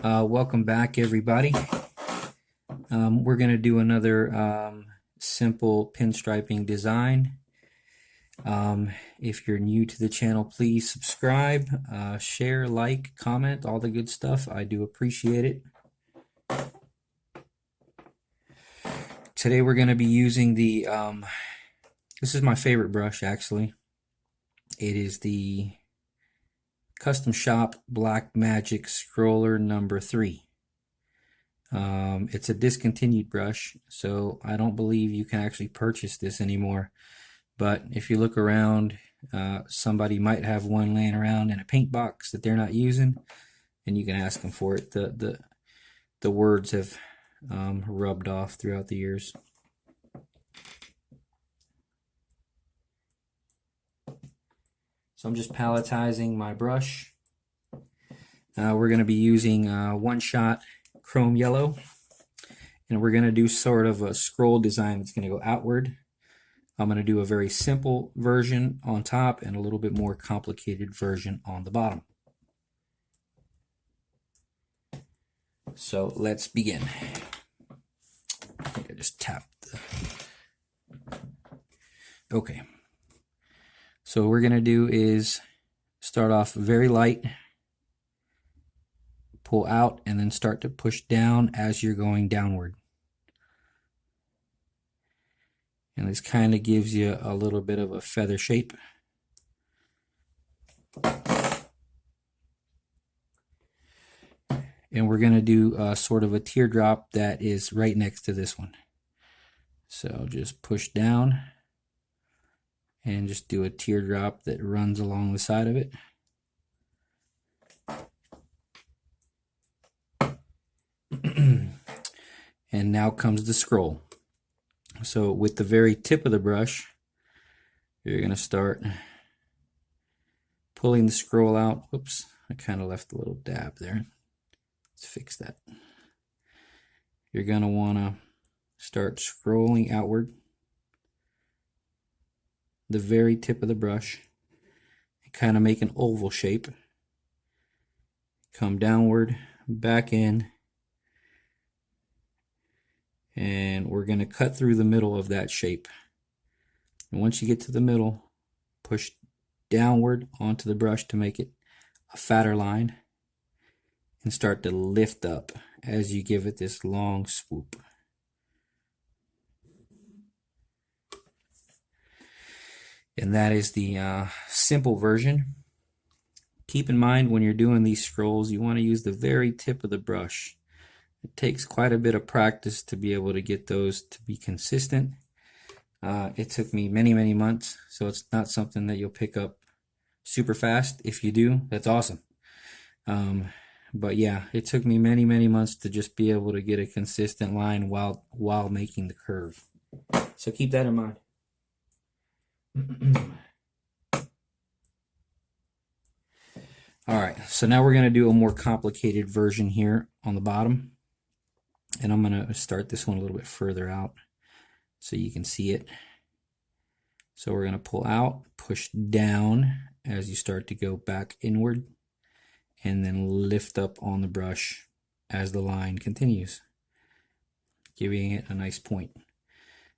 Welcome back, everybody. We're going to do another simple pinstriping design. If you're new to the channel, please subscribe, share, like, comment, all the good stuff. I do appreciate it. Today we're going to be using the, this is my favorite brush actually. It is the Custom Shop Black Magic Scroller number 3. It's a discontinued brush, so I don't believe you can actually purchase this anymore. But if you look around, somebody might have one laying around in a paint box that they're not using, and you can ask them for it. The words have rubbed off throughout the years. So I'm just palletizing my brush. We're going to be using One Shot Chrome Yellow, and we're going to do sort of a scroll design that's going to go outward. I'm going to do a very simple version on top and a little bit more complicated version on the bottom. So let's begin. I think I just tapped the... Okay. So what we're going to do is start off very light, pull out, and then start to push down as you're going downward. And this kind of gives you a little bit of a feather shape. And we're going to do sort of a teardrop that is right next to this one. So just push down and just do a teardrop that runs along the side of it. And now comes the scroll. So with the very tip of the brush, you're going to start pulling the scroll out. Whoops, I kind of left a little dab there. Let's fix that. You're going to want to start scrolling outward, the very tip of the brush, and kind of make an oval shape. Come downward, back in, and we're going to cut through the middle of that shape. And once you get to the middle, push downward onto the brush to make it a fatter line, and start to lift up as you give it this long swoop. And that is the simple version. Keep in mind when you're doing these scrolls, you want to use the very tip of the brush. It takes quite a bit of practice to be able to get those to be consistent. It took me many months, so it's not something that you'll pick up super fast. If you do, that's awesome. But yeah, it took me many months to just be able to get a consistent line while making the curve. So keep that in mind. All right, so now we're going to do a more complicated version here on the bottom. And I'm going to start this one a little bit further out so you can see it. So we're going to pull out, push down as you start to go back inward, and then lift up on the brush as the line continues, giving it a nice point.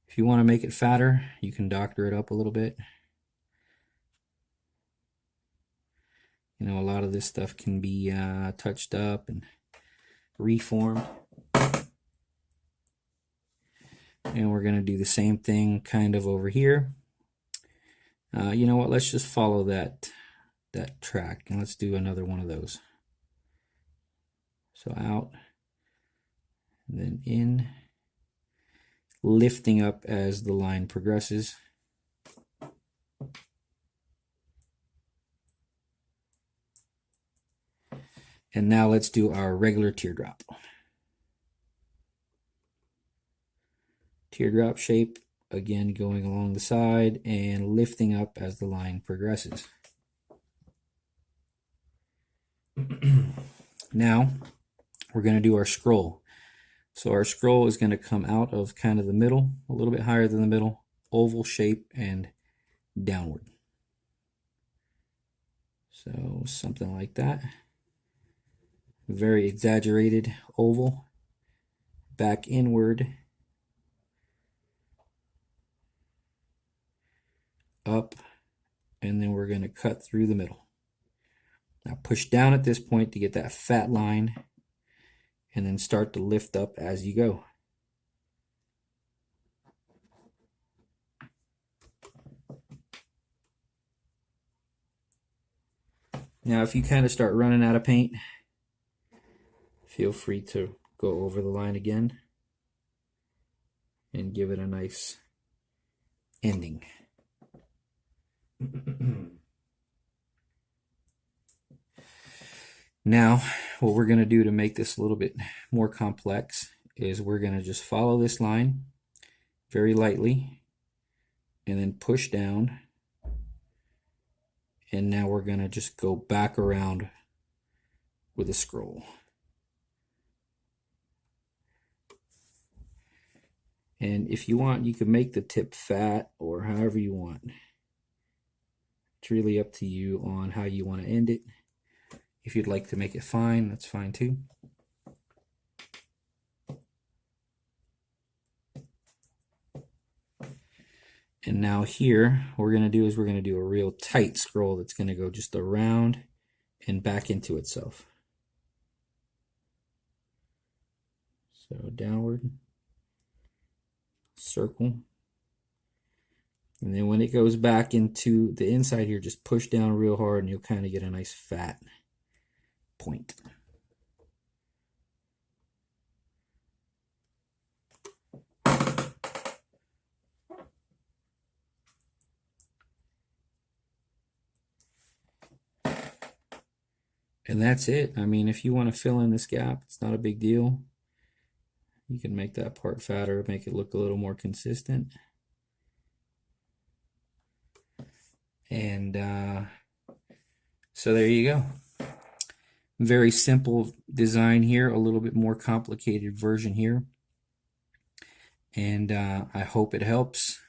If you want to make it fatter, you can doctor it up a little bit. You know, a lot of this stuff can be touched up and reformed. And we're going to do the same thing kind of over here. You know what, let's just follow that track, and let's do another one of those. So out, and then in, lifting up as the line progresses. And now let's do our regular teardrop. Teardrop shape, again going along the side and lifting up as the line progresses. Now we're going to do our scroll. So our scroll is going to come out of kind of the middle, a little bit higher than the middle, oval shape, and downward. So something like that. very exaggerated oval, back inward, up, and then we're going to cut through the middle. Now push down at this point to get that fat line, and then start to lift up as you go. Now if you kind of start running out of paint, feel free to go over the line again and give it a nice ending. Now what we're going to do to make this a little bit more complex is we're going to just follow this line very lightly and then push down, and now we're going to just go back around with a scroll. And if you want, you can make the tip fat or however you want. It's really up to you on how you want to end it. If you'd like to make it fine, that's fine too. And now here, what we're going to do is we're going to do a real tight scroll that's going to go just around and back into itself. So downward, circle. And then when it goes back into the inside here, just push down real hard and you'll kind of get a nice fat point. And that's it. I mean, if you want to fill in this gap, it's not a big deal. You can make that part fatter, make it look a little more consistent. And so there you go. Very simple design here, a little bit more complicated version here. And I hope it helps.